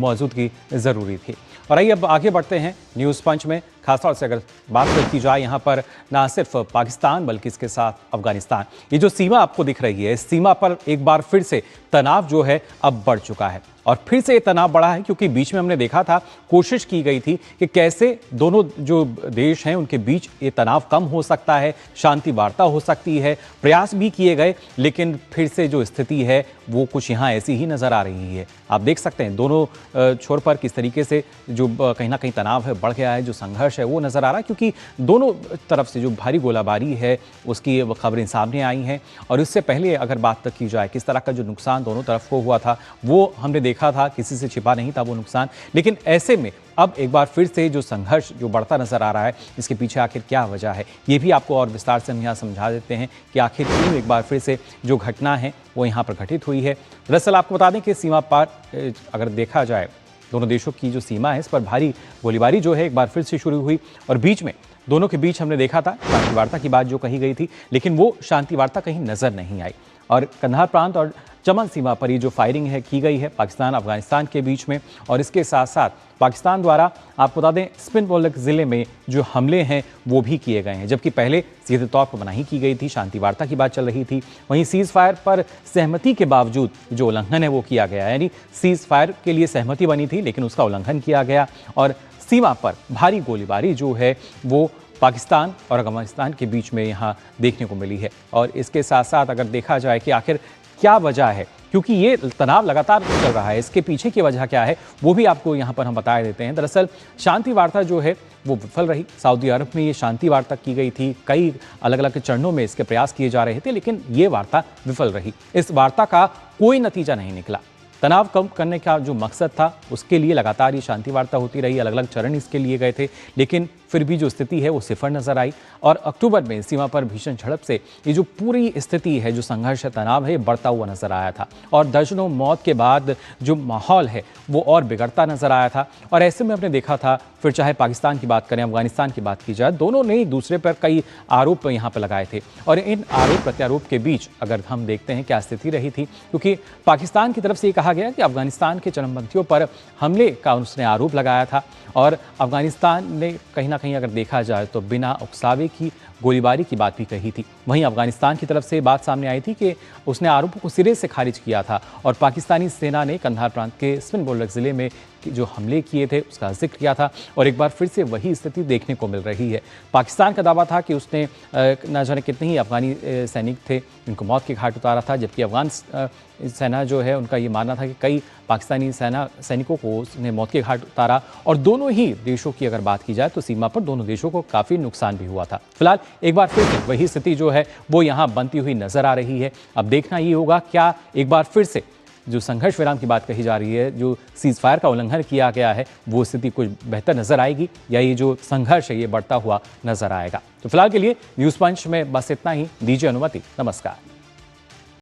मौजूदगी ज़रूरी थी। और आइए अब आगे बढ़ते हैं न्यूज़ पंच में। खासतौर से अगर बात की जाए यहाँ पर ना सिर्फ पाकिस्तान बल्कि इसके साथ अफगानिस्तान, ये जो सीमा आपको दिख रही है, इस सीमा पर एक बार फिर से तनाव जो है अब बढ़ चुका है। और फिर से ये तनाव बढ़ा है क्योंकि बीच में हमने देखा था, कोशिश की गई थी कि कैसे दोनों जो देश हैं उनके बीच ये तनाव कम हो सकता है, शांति वार्ता हो सकती है, प्रयास भी किए गए, लेकिन फिर से जो स्थिति है वो कुछ यहाँ ऐसी ही नज़र आ रही है। आप देख सकते हैं दोनों छोर पर किस तरीके से जो कहीं ना कहीं तनाव है बढ़ गया है, जो संघर्ष है वो नज़र आ रहा है, क्योंकि दोनों तरफ से जो भारी गोलाबारी है उसकी खबरें सामने आई हैं। और इससे पहले अगर बात की जाए किस तरह का जो नुकसान दोनों तरफ को हुआ था वो हमने देखा था, किसी से छिपा नहीं था वो नुकसान। लेकिन ऐसे में अब एक बार फिर से जो संघर्ष जो बढ़ता नजर आ रहा है, इसके पीछे आखिर क्या वजह है, ये भी आपको और विस्तार से हम यहाँ समझा देते हैं कि आखिर क्यों एक बार फिर से जो घटना है वो यहाँ पर घटित हुई है। दरअसल आपको बता दें कि सीमा पार अगर देखा जाए दोनों देशों की जो सीमा है इस पर भारी गोलीबारी जो है एक बार फिर से शुरू हुई। और बीच में दोनों के बीच हमने देखा था शांति वार्ता की बात जो कही गई थी, लेकिन वो शांति वार्ता कहीं नजर नहीं आई। और कंधार प्रांत और चमन सीमा पर ये जो फायरिंग है की गई है पाकिस्तान अफगानिस्तान के बीच में, और इसके साथ साथ पाकिस्तान द्वारा आपको बता दें स्पिनबोलक ज़िले में जो हमले हैं वो भी किए गए हैं, जबकि पहले सीधे तौर पर मनाही की गई थी, शांति वार्ता की बात चल रही थी। वहीं सीज़ फायर पर सहमति के बावजूद जो उल्लंघन है वो किया गया, यानी सीज़ फायर के लिए सहमति बनी थी लेकिन उसका उल्लंघन किया गया। और सीमा पर भारी गोलीबारी जो है वो पाकिस्तान और अफगानिस्तान के बीच में यहाँ देखने को मिली है। और इसके साथ साथ अगर देखा जाए कि आखिर क्या वजह है, क्योंकि ये तनाव लगातार चल रहा है, इसके पीछे की वजह क्या है वो भी आपको यहाँ पर हम बता देते हैं। दरअसल शांति वार्ता जो है वो विफल रही। सऊदी अरब में ये शांति वार्ता की गई थी, कई अलग अलग चरणों में इसके प्रयास किए जा रहे थे, लेकिन ये वार्ता विफल रही। इस वार्ता का कोई नतीजा नहीं निकला। तनाव कम करने का जो मकसद था उसके लिए लगातार ये शांति वार्ता होती रही, अलग अलग चरण इसके लिए गए थे, लेकिन फिर भी जो स्थिति है वो सिफर नजर आई। और अक्टूबर में सीमा पर भीषण झड़प से ये जो पूरी स्थिति है, जो संघर्ष है, तनाव है, बढ़ता हुआ नजर आया था। और दर्जनों मौत के बाद जो माहौल है वो और बिगड़ता नजर आया था। और ऐसे में हमने देखा था, फिर चाहे पाकिस्तान की बात करें, अफगानिस्तान की बात की जाए, दोनों ने एक दूसरे पर कई आरोप यहाँ पर लगाए थे। और इन आरोप प्रत्यारोप के बीच अगर हम देखते हैं क्या स्थिति रही थी, क्योंकि पाकिस्तान की तरफ से ये कहा गया कि अफगानिस्तान के चरमपंथियों पर हमले का उसने आरोप लगाया था, और अफगानिस्तान ने कहीं ना कहीं अगर देखा जाए तो बिना उकसावे की गोलीबारी की बात भी कही थी। वहीं अफगानिस्तान की तरफ से बात सामने आई थी कि उसने आरोपों को सिरे से खारिज किया था, और पाकिस्तानी सेना ने कंधार प्रांत के स्पिनबोलक ज़िले में जो हमले किए थे उसका जिक्र किया था। और एक बार फिर से वही स्थिति देखने को मिल रही है। पाकिस्तान का दावा था कि उसने न जाने कितने ही अफगानी सैनिक थे जिनको मौत के घाट उतारा था, जबकि अफगान सेना जो है उनका ये मानना था कि कई पाकिस्तानी सैनिकों को उसने मौत के घाट उतारा। और दोनों ही देशों की अगर बात की जाए तो सीमा पर दोनों देशों को काफ़ी नुकसान भी हुआ था। फिलहाल एक बार फिर से वही स्थिति जो है वो यहाँ बनती हुई नजर आ रही है। अब देखना ये होगा क्या एक बार फिर से जो संघर्ष विराम की बात कही जा रही है, जो सीज़ फायर का उल्लंघन किया गया है, वो स्थिति कुछ बेहतर नजर आएगी या ये जो संघर्ष है ये बढ़ता हुआ नजर आएगा। तो फिलहाल के लिए न्यूज़ पंच में बस इतना ही। दीजिए अनुमति। नमस्कार।